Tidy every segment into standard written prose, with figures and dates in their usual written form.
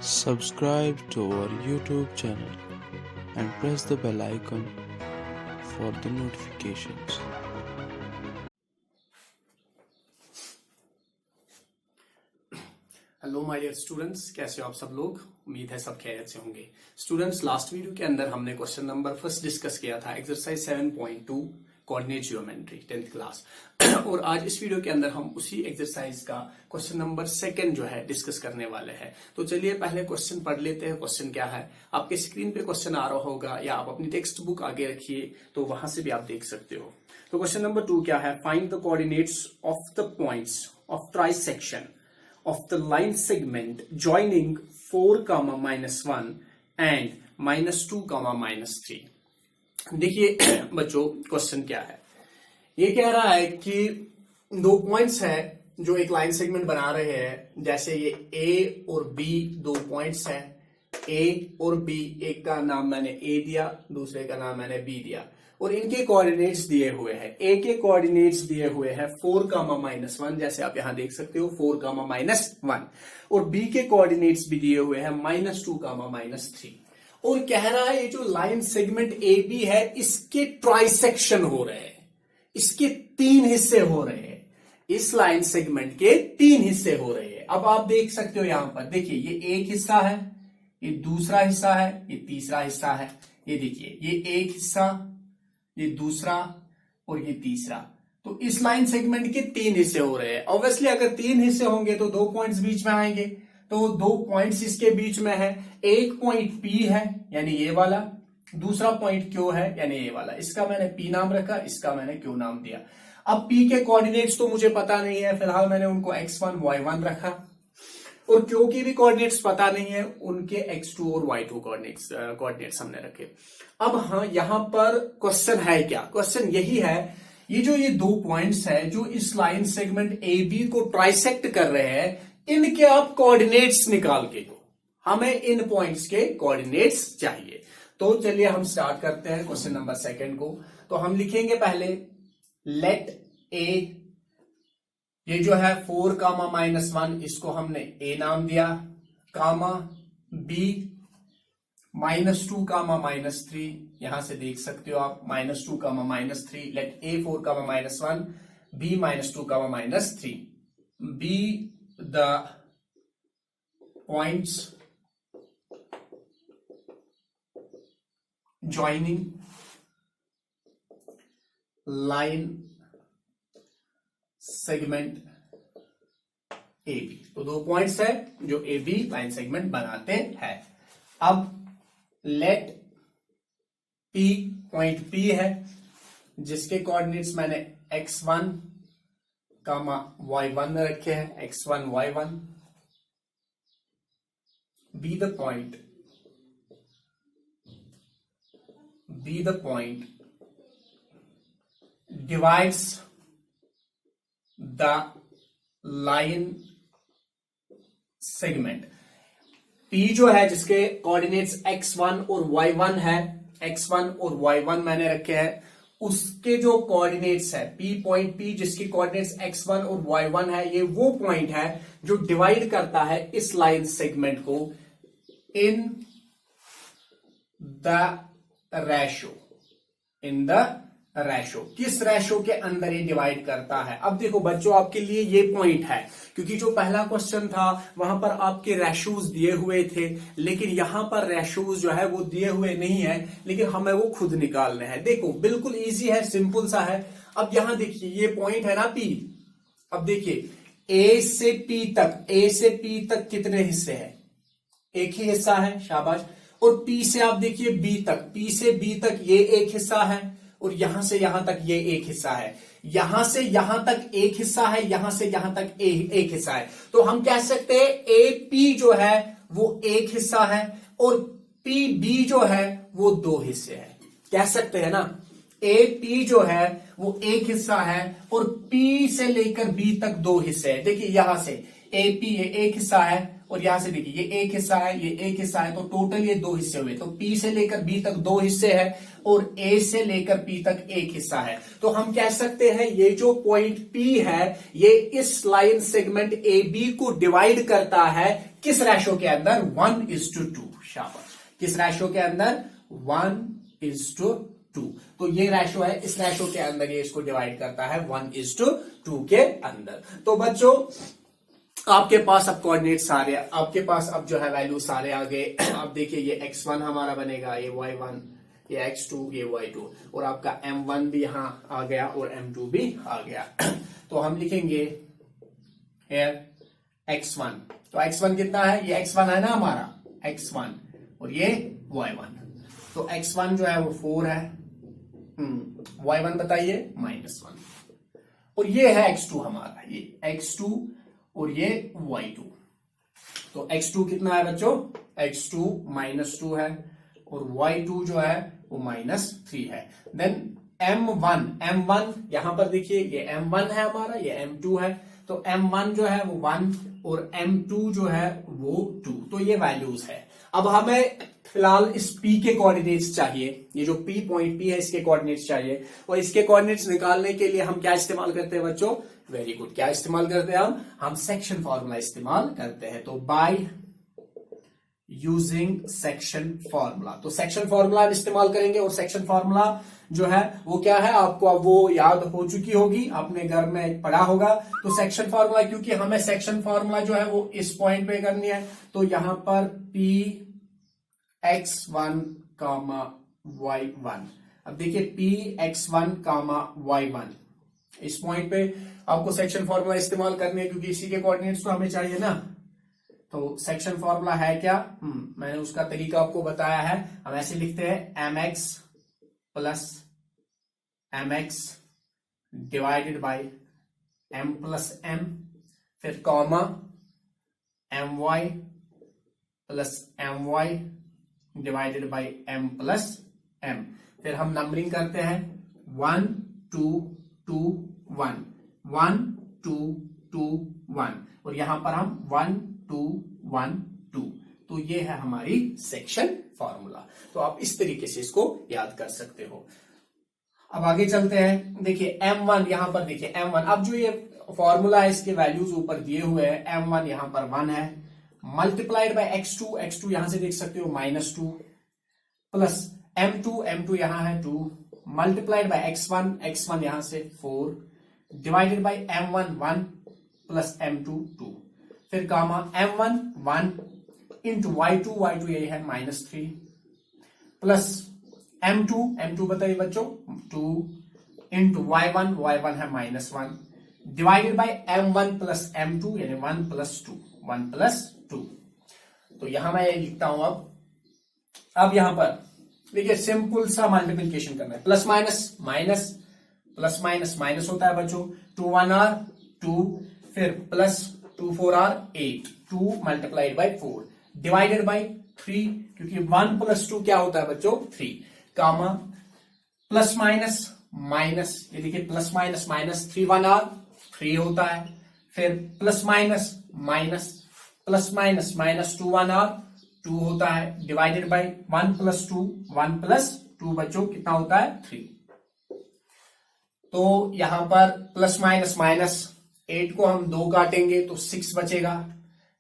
Subscribe to our YouTube channel and press the bell icon for the notifications. Hello my dear students, कैसे हो आप सब लोग। उम्मीद है सब खैरियत से होंगे। स्टूडेंट्स, लास्ट वीडियो के अंदर हमने क्वेश्चन नंबर फर्स्ट डिस्कस किया था, exercise 7.2 coordinate geometry 10th class. और आज इस वीडियो के अंदर हम उसी एक्सरसाइज का क्वेश्चन नंबर सेकंड जो है डिस्कस करने वाले हैं। तो चलिए पहले क्वेश्चन पढ़ लेते हैं। क्वेश्चन क्या है, आपके स्क्रीन पे क्वेश्चन आ रहा होगा या आप अपनी टेक्स्ट बुक आगे रखिए तो वहां से भी आप देख सकते हो। तो क्वेश्चन नंबर 2 क्या है, find the coordinates of the points of trisection of the line segment joining 4, -1 and -2, -3। देखिए बच्चों, क्वेश्चन क्या है, ये कह रहा है कि दो पॉइंट्स है जो एक लाइन सेगमेंट बना रहे हैं। जैसे ये A और B दो पॉइंट्स हैं, A और B, एक का नाम मैंने A दिया, दूसरे का नाम मैंने B दिया, और इनके कोऑर्डिनेट्स दिए हुए हैं। A के कोऑर्डिनेट्स दिए हुए हैं 4, -1, जैसे आप यहां देख सकते हो 4, -1, और B के कोऑर्डिनेट्स भी दिए हुए हैं -2, -3। और कह रहा है ये जो लाइन सेगमेंट AB है इसके ट्राइसेक्शन हो रहे हैं, इसके 3 हिस्से हो रहे हैं, इस लाइन सेगमेंट के 3 हिस्से हो रहे हैं। अब आप देख सकते हो यहां पर, देखिए ये एक हिस्सा है, ये दूसरा हिस्सा है, ये तीसरा हिस्सा है। ये देखिए ये एक हिस्सा, ये दूसरा और ये तीसरा। तो इस लाइन सेगमेंट के 3 हिस्से हो रहे हैं। ऑब्वियसली अगर 3 हिस्से होंगे तो 2 पॉइंट्स बीच में आएंगे, तो 2 पॉइंट्स इसके बीच में है। एक पॉइंट P है यानी ये वाला, दूसरा पॉइंट Q है यानी ये वाला। इसका मैंने P नाम रखा, इसका मैंने Q नाम दिया। अब P के कोऑर्डिनेट्स तो मुझे पता नहीं है, फिलहाल मैंने उनको x1 y1 रखा, और Q की भी कोऑर्डिनेट्स पता नहीं है, उनके x2 और y2 कोऑर्डिनेट्स हमने रखे। अब हाँ, यहां पर क्वेश्चन है क्या, क्वेश्चन यही है, ये दो पॉइंट्स है जो इस लाइन सेगमेंट AB को ट्राइसेक्ट कर रहे हैं, इनके आप कोऑर्डिनेट्स निकाल के दो, हमें इन पॉइंट्स के कोऑर्डिनेट्स चाहिए। तो चलिए हम स्टार्ट करते हैं क्वेश्चन नंबर सेकंड को। तो हम लिखेंगे पहले लेट A, ये जो है 4, -1, इसको हमने A नाम दिया, कामा B -2, -3, यहां से देख सकते हो आप -2, -3। Let A 4, -1, B -2, -3 be the points joining line segment AB। तो 2 पॉइंट्स है जो AB लाइन सेगमेंट बनाते हैं। अब लेट P, पॉइंट P है जिसके कोऑर्डिनेट्स मैंने x1, y1 रखे हैं, x1 y1, be the point divides the line segment। P जो है जिसके कोऑर्डिनेट्स x1 और y1 है, x1 और y1 मैंने रखे हैं, उसके जो कोऑर्डिनेट्स है P, पॉइंट P जिसकी कोऑर्डिनेट्स x1 और y1 है, ये वो पॉइंट है जो डिवाइड करता है इस लाइन सेगमेंट को इन द रेशो। किस रेशो के अंदर ये डिवाइड करता है। अब देखो बच्चों, आपके लिए ये पॉइंट है, क्योंकि जो पहला क्वेश्चन था वहां पर आपके रेशोज दिए हुए थे, लेकिन यहां पर रेशोज जो है वो दिए हुए नहीं है, लेकिन हमें वो खुद निकालने हैं। देखो बिल्कुल इजी है, सिंपल सा है। अब यहां देखिए ये पॉइंट है ना P। अब देखिए A से P तक कितने हिस्से हैं, एक ही हिस्सा है, शाबाश। और P से आप देखिए P से B तक ये एक हिस्सा है, और यहां से यहां तक ये एक हिस्सा है, यहां से यहां तक एक हिस्सा है, यहां से यहां तक एक हिस्सा है। तो हम कह सकते हैं AP जो है वो एक हिस्सा है और PB जो है वो 2 हिस्से है। कह सकते हैं ना, AP जो है वो एक हिस्सा है और P से लेकर B तक 2 हिस्से है। देखिए यहां से AP एक हिस्सा है और यहां से देखिए ये एक हिस्सा है, ये एक हिस्सा है, तो टोटल ये दो हिस्से हुए। तो P से लेकर B तक दो हिस्से हैं और A से लेकर P तक एक हिस्सा है। तो हम कह सकते हैं ये जो पॉइंट P है ये इस लाइन सेगमेंट AB को डिवाइड करता है किस रेशो के अंदर, 1:2। शाबाश, किस रेशो के अंदर, 1:2। तो ये रेशो है, इस रेशो के अंदर ये इसको डिवाइड करता है 1:2 के अंदर। तो बच्चों आपके पास अब कोऑर्डिनेट सारे, आपके पास अब जो है वैल्यू सारे आ गए। अब देखिए ये x1 हमारा बनेगा, ये y1, ये x2, ये y2 और आपका m1 भी यहां आ गया और m2 भी आ गया। तो हम लिखेंगे here x1, तो x1 कितना है, ये x1 है ना हमारा, x1 और ये y1। तो x1 जो है वो 4 है, y1 बताइए -1 और ये है x2 हमारा, ये x2 और ये y2। तो x2 कितना है बच्चों, x2 -2 है और y2 जो है वो -3 है। देन m1 यहां पर देखिए ये m1 है हमारा, ये m2 है। तो m1 जो है वो 1 और m2 जो है वो 2। तो ये वैल्यूज है। अब हमें फिलहाल इस P के कोऑर्डिनेट्स चाहिए, ये जो P पॉइंट P है इसके कोऑर्डिनेट्स चाहिए। और इसके कोऑर्डिनेट्स निकालने के लिए हम क्या इस्तेमाल करते हैं बच्चों, वेरी गुड, क्या इस्तेमाल करते हैं हम सेक्शन फॉर्मूला इस्तेमाल करते हैं। तो बाय यूजिंग सेक्शन फॉर्मूला, तो सेक्शन फॉर्मूला हम इस्तेमाल करेंगे। और सेक्शन फॉर्मूला जो है वो क्या है, आपको अब वो याद हो चुकी होगी, आपने घर में पढ़ा होगा। तो सेक्शन फॉर्मूला, क्योंकि हमें सेक्शन फॉर्मूला जो है वो इस पॉइंट पे करनी है, तो यहां पर P x1, y1। अब देखिए P x1, y1, इस पॉइंट पे आपको सेक्शन फॉर्मूला इस्तेमाल करनी है, क्योंकि इसी के कोऑर्डिनेट्स तो हमें चाहिए ना। तो सेक्शन फॉर्मूला है क्या, मैंने उसका तरीका आपको बताया है। हम ऐसे लिखते हैं mx plus mx divided by m plus m, फिर comma my plus my divided by m plus m। फिर हम नंबरिंग करते हैं 1 2 2 1 1 2 2 1 और यहां पर हम 1 2 1 2। तो ये है हमारी सेक्शन फॉर्मूला। तो आप इस तरीके से इसको याद कर सकते हो। अब आगे चलते हैं। देखिए m1, यहां पर देखिए m1, अब जो ये फॉर्मूला है इसके वैल्यूज ऊपर दिए हुए हैं। m1 यहां पर 1 है, मल्टीप्लाइड बाय x2 यहां से देख सकते हो -2, प्लस m2 यहां है 2, मल्टीप्लाइड बाय x1 यहां से 4, divided bye m1 1 plus m2 2, फिर गामा m1 1 इंटू y2 यही है -3, प्लस m2 बताइए बच्चों 2 इंटू y1 है -1, divided by m1 plus m2 यानी 1 प्लस 2। तो यहां मैं ये लिखता हूं। अब यहां पर देखिए सिंपल सा मल्टीप्लिकेशन करना है, प्लस माइनस होता है बच्चों, 2 1 आर 2, फिर plus 2 4 or 8, 2 multiplied by 4 divided by 3, क्योंकि 1 प्लस 2 क्या होता है बच्चों 3, कामा प्लस माइनस, ये देखिए प्लस माइनस 3 1 आर 3 होता है, फिर प्लस माइनस 2 1 आर 2 होता है, डिवाइडेड बाय 1 प्लस 2 बच्चों कितना होता है 3। तो यहां पर प्लस माइनस 8 को हम 2 काटेंगे तो 6 बचेगा,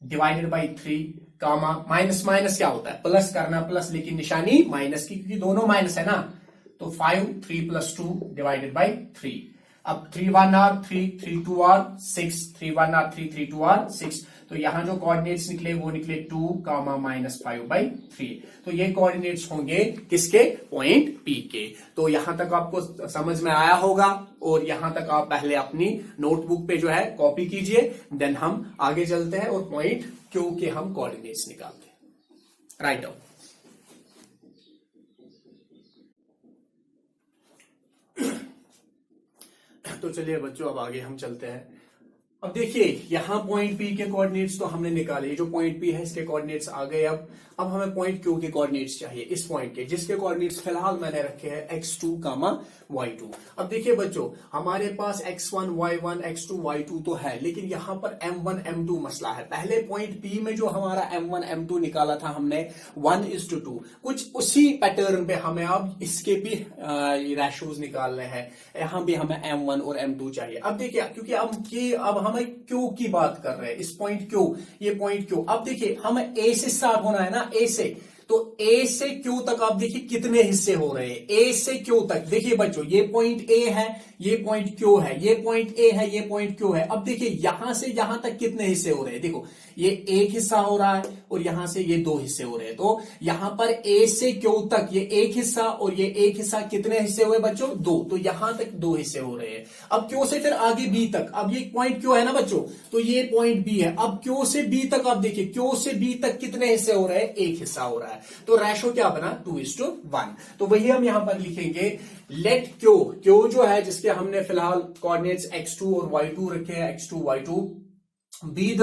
डिवाइडेड बाय 3, कामा माइनस क्या होता है प्लस करना, प्लस लेकिन निशानी माइनस की, क्योंकि दोनों माइनस है ना। तो 5 3 प्लस 2 डिवाइडेड बाय 3। अब 3 1 आर 3 3 2 आर 6, 3 1 आर 3 3 2 आर 6। तो यहां जो कोऑर्डिनेट्स निकले वो निकले 2 कामा -5/3। तो ये कोऑर्डिनेट्स होंगे किसके, पॉइंट P के। तो यहां तक आपको समझ में आया होगा, और यहां तक आप पहले अपनी नोटबुक पे जो है कॉपी कीजिए, देन हम आगे चलते हैं और पॉइंट Q के हम कोऑर्डिनेट्स निकालते हैं। Write down. तो चलिए बच्चों अब आगे हम चलते हैं। अब देखिए यहां पॉइंट पी के कोऑर्डिनेट्स तो हमने निकाले, जो पॉइंट पी है इसके कोऑर्डिनेट्स आ गए। अब हमें पॉइंट क्यू के कोऑर्डिनेट्स चाहिए, इस पॉइंट के, जिसके कोऑर्डिनेट्स फिलहाल मैंने रखे हैं x2, y2। अब देखिए बच्चों, हमारे पास x1, y1, x2, y2 तो है, लेकिन यहां पर m1, m2 मसला है। पहले पॉइंट P में जो हमारा m1, m2 निकाला था हमने 1:2, कुछ उसी पैटर्न पे हमें अब इसके भी रेशोज निकालने हैं। यहां भी हमें m1 और m2 चाहिए। अब देखिए, क्योंकि अब हमें Q की बात कर रहे हैं, इस पॉइंट Q, ये पॉइंट Q। अब देखिए हमें A से स्टार्ट होना है ना, A से, तो A से Q तक आप देखिए कितने हिस्से हो रहे हैं। A से Q तक देखिए बच्चों, ये पॉइंट A है, ये पॉइंट Q है, ये पॉइंट A है, ये पॉइंट Q है। अब देखिए यहां से यहां तक कितने हिस्से हो रहे हैं, देखो ये एक हिस्सा हो रहा है और यहां से ये दो हिस्से हो रहे हैं। तो यहां पर A से Q तक ये एक हिस्सा और ये एक हिस्सा, कितने हिस्से हुए बच्चों, दो। तो यहां तक दो हिस्से हो रहे हैं। अब Q से फिर आगे B तक, अब ये पॉइंट Q है ना बच्चों, तो ये पॉइंट B है। अब Q से B तक आप देखिए, Q से B तक कितने हिस्से हो रहे हैं, एक हिस्सा हो रहा है। तो रेशो क्या बना, 2:1। तो वही हम यहां पर लिखेंगे, लेट Q जो है, जिसके हमने फिलहाल कोऑर्डिनेट्स x2 और y2 रखे हैं, x2, y2, be the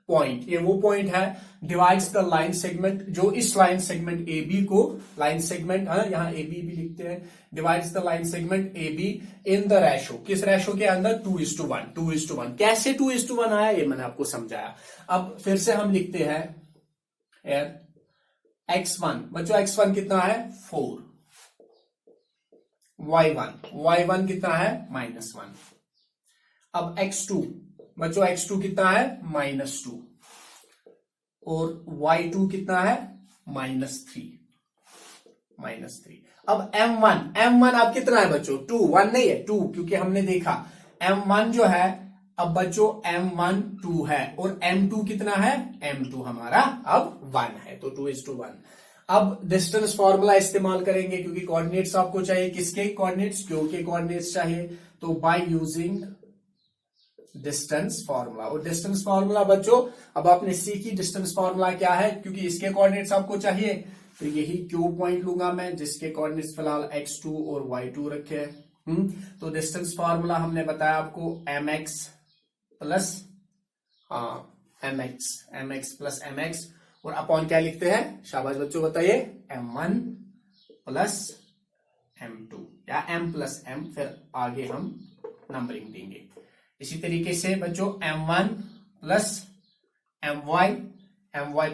point, ये वो पॉइंट है डिवाइड्स द लाइन सेगमेंट, जो इस लाइन सेगमेंट ए बी को, लाइन सेगमेंट है यहां ए बी भी लिखते हैं, divides the line segment A be in the ratio, किस रेशो के अंदर, 2:1। कैसे 2:1 आया, ये मैंने आपको समझाया। अब फिर से हम लिखते हैं x1, बच्चों x1 कितना है, 4, y1 कितना है, -1। अब x2, बच्चों x2 कितना है, -2, और y2 कितना है, -3। अब m1 अब कितना है बच्चों, 2, 1 नहीं है, 2, क्योंकि हमने देखा m1 जो है, अब बच्चों m1 2 है और m2 कितना है, m2 हमारा अब 1 है, तो 2:1। अब डिस्टेंस फॉर्मूला इस्तेमाल करेंगे, क्योंकि कोऑर्डिनेट्स आपको चाहिए, किसके कोऑर्डिनेट्स, Q के कोऑर्डिनेट्स चाहिए। तो बाय यूजिंग डिस्टेंस फॉर्मूला, और डिस्टेंस फॉर्मूला बच्चों अब आपने सीखी, डिस्टेंस फॉर्मूला क्या है, क्योंकि इसके कोऑर्डिनेट्स आपको चाहिए, तो यही Q पॉइंट लूंगा मैं, जिसके कोऑर्डिनेट्स फिलहाल x2 और y2 रखे हैं। तो डिस्टेंस फॉर्मूला हमने बताया आपको, mx प्लस mx, और अपॉन क्या लिखते हैं, शाबाश बच्चों बताइए, m1 प्लस m2 या m प्लस m, फिर आगे हम नंबरिंग देंगे। इसी तरीके से बच्चों m1 plus my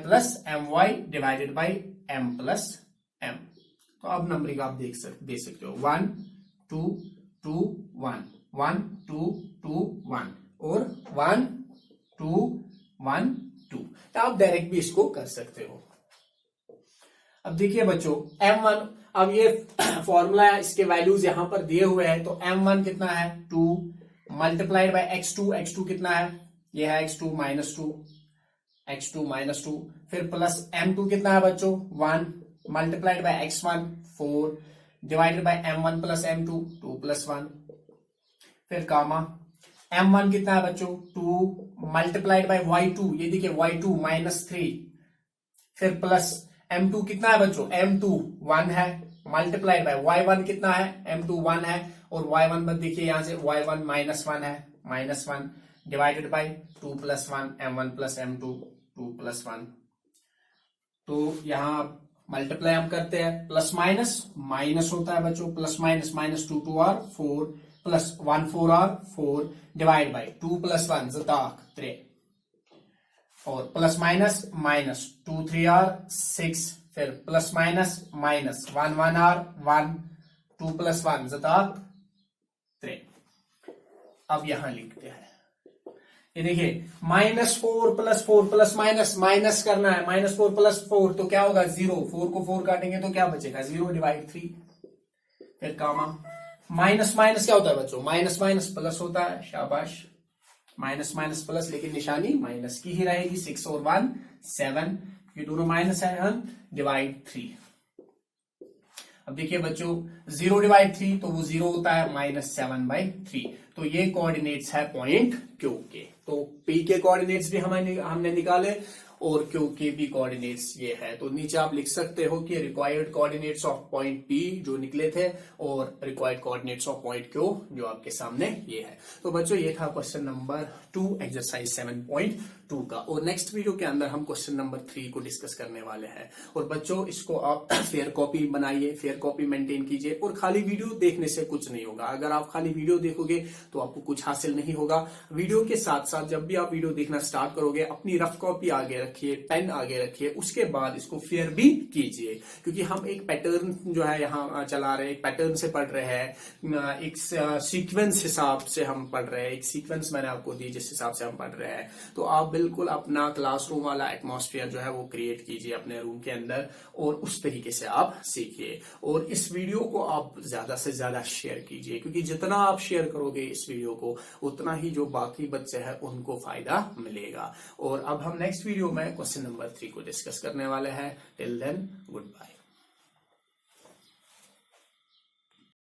plus my divided by m plus m। तो अब नंबरिंग आप दे सकते हो, 1 2 2 1, 1 2 2 1 और 1 2 1 2। तो आप डायरेक्ट भी इसको कर सकते हो। अब देखिए बच्चों m1, अब ये फॉर्मूला है, इसके वैल्यूज यहां पर दिए हुए हैं। तो m1 कितना है, 2 मल्टीप्लाइड बाय x2 कितना है, ये है x2 -2, फिर प्लस m2 कितना है बच्चों, 1 multiplied by x1 4 divided bye m1 plus m2 2 + 1, फिर कामा m1 कितना है बच्चों, 2 मल्टीप्लाइड बाय y2, ये देखिए y2 -3, फिर प्लस m2 कितना है बच्चों, m2 1 है, मल्टीप्लाइड बाय y1 कितना है, m2 1 है, और y1 मत देखिए यहां से, y1 -1 है, -1 divided by 2 + 1 m1 plus m2 2 + 1। तो यहां मल्टीप्लाई हम करते हैं, प्लस माइनस होता है बच्चों, plus minus 2 2 r 4 plus 1 4 r 4 divide by 2 + 1 3, और प्लस माइनस 2 3 r 6, फिर प्लस माइनस 1 1 r 1 2 + 1 3। अब यहां लिखते हैं, ये देखिए -4 + 4 माइनस करना है, -4 + 4 तो क्या होगा, 0, 4 को 4 काटेंगे तो क्या बचेगा, 0 डिवाइड 3, फिर कामा माइनस क्या होता है बच्चों, माइनस प्लस होता है, शाबाश, माइनस प्लस, लेकिन निशानी माइनस की ही रहेगी, 6 और 1 7, ये दोनों माइनस है, डिवाइड 3। अब देखिए बच्चों 0 डिवाइड 3 तो वो 0 होता है, -7/3। तो ये कोऑर्डिनेट्स है पॉइंट क्यू के। तो पी के कोऑर्डिनेट्स भी हमने निकाले और क्यू के भी कोऑर्डिनेट्स ये है। तो नीचे आप लिख सकते हो कि required coordinates of point P जो निकले थे और required coordinates of point Q जो आपके सामने ये है। तो बच्चों ये था क्वेश्चन नंबर 2 एक्सरसाइज 7.2 का। और नेक्स्ट वीडियो के अंदर हम क्वेश्चन नंबर 3 को डिस्कस करने वाले हैं। और बच्चों इसको आप फेयर कॉपी बनाइए, फेयर कॉपी मेंटेन कीजिए और खाली वीडियो देखने से कुछ नहीं होगा। अगर आप खाली वीडियो देखोगे तो आपको कुछ हासिल नहीं होगा। वीडियो के साथ साथ जब भी आप वीडियो देखना स्टार्ट करोगे अपनी रफ कॉपी आगे रखिए, पेन आगे रखिए, उसके बाद इसको फेयर भी कीजिए, क्योंकि हम एक पैटर्न जो है यहाँ चला रहे हैं, एक पैटर्न से पढ़ रहे हैं, एक सीक्वेंस हिसाब से हम पढ़ रहे हैं, एक सीक्वेंस मैंने आपको दी जिस हिसाब से हम पढ़ रहे हैं। तो आप बिल्कुल अपना क्लासरूम वाला एटमॉस्फेयर जो है वो क्रिएट कीजिए अपने रूम के अंदर और उस तरीके से आप सीखिए। और इस वीडियो को आप ज्यादा से ज्यादा शेयर कीजिए, क्योंकि जितना आप शेयर करोगे इस वीडियो को उतना ही जो बाकी बच्चे हैं उनको फायदा मिलेगा। और अब हम नेक्स्ट वीडियो में क्वेश्चन नंबर 3 को डिस्कस करने वाले हैं। Till then good bye.